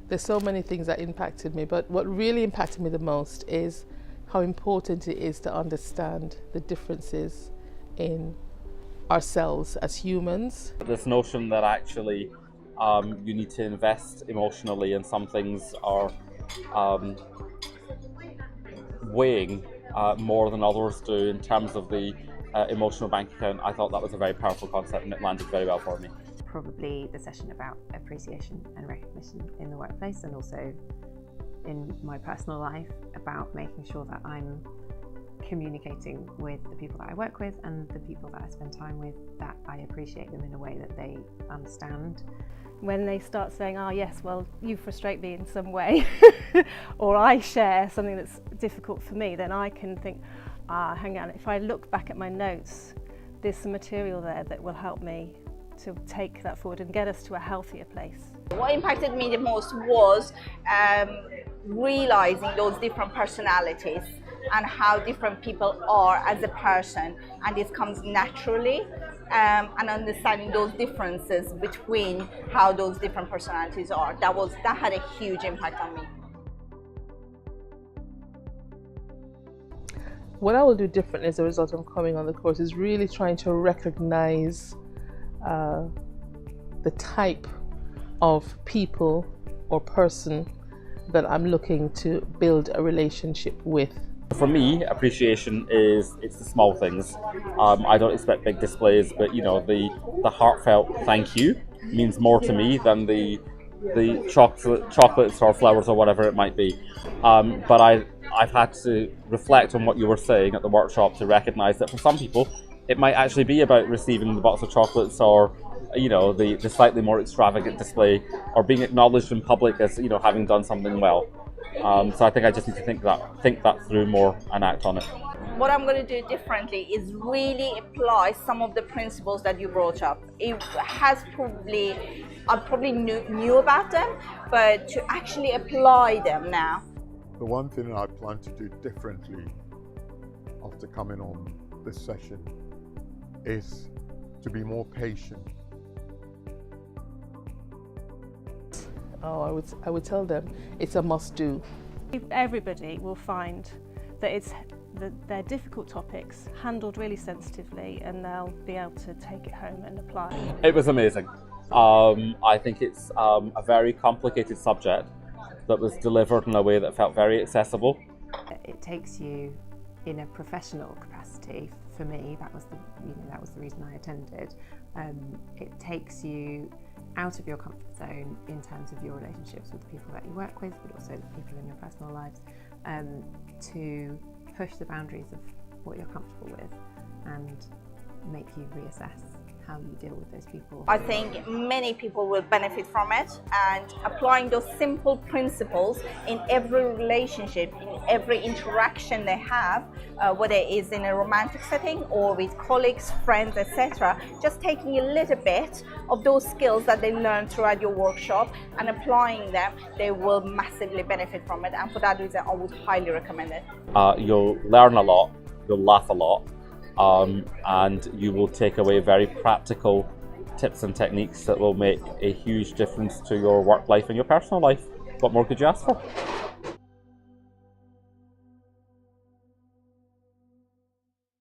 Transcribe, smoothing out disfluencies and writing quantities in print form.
There's so many things that impacted me, but what really impacted me the most is how important it is to understand the differences in ourselves as humans. This notion that actually you need to invest emotionally and some things are weighing more than others do in terms of the emotional bank account. I thought that was a very powerful concept and it landed very well for me. Probably the session about appreciation and recognition in the workplace, and also in my personal life about making sure that I'm communicating with the people that I work with and the people that I spend time with, that I appreciate them in a way that they understand. When they start saying, oh yes, well you frustrate me in some way, or I share something that's difficult for me, then I can think, hang on, if I look back at my notes, there's some material there that will help me to take that forward and get us to a healthier place. What impacted me the most was realizing those different personalities and how different people are as a person, and this comes naturally, and understanding those differences between how those different personalities are. That had a huge impact on me. What I will do differently as a result of coming on the course is really trying to recognize the type of people or person that I'm looking to build a relationship with. For me, appreciation it's the small things. I don't expect big displays, but you know, the heartfelt thank you means more to me than the chocolates or flowers or whatever it might be. But I've had to reflect on what you were saying at the workshop to recognise that for some people it might actually be about receiving the box of chocolates, or you know, the slightly more extravagant display, or being acknowledged in public as, you know, having done something well. So I think I just need to think that through more and act on it. What I'm going to do differently is really apply some of the principles that you brought up. I probably knew about them, but to actually apply them now. The one thing I plan to do differently after coming on this session is to be more patient. Oh, I would tell them it's a must-do. Everybody will find that they're difficult topics, handled really sensitively, and they'll be able to take it home and apply. It was amazing. I think it's a very complicated subject that was delivered in a way that felt very accessible. It takes you in a professional capacity. For me, that was the reason I attended. It takes you out of your comfort zone in terms of your relationships with the people that you work with, but also the people in your personal lives, to push the boundaries of what you're comfortable with and make you reassess how you deal with those people. I think many people will benefit from it, and applying those simple principles in every relationship, in every interaction they have, whether it is in a romantic setting or with colleagues, friends, etc. Just taking a little bit of those skills that they learn throughout your workshop and applying them, they will massively benefit from it, and for that reason I would highly recommend it. You'll learn a lot, you'll laugh a lot, and you will take away very practical tips and techniques that will make a huge difference to your work life and your personal life. What more could you ask for?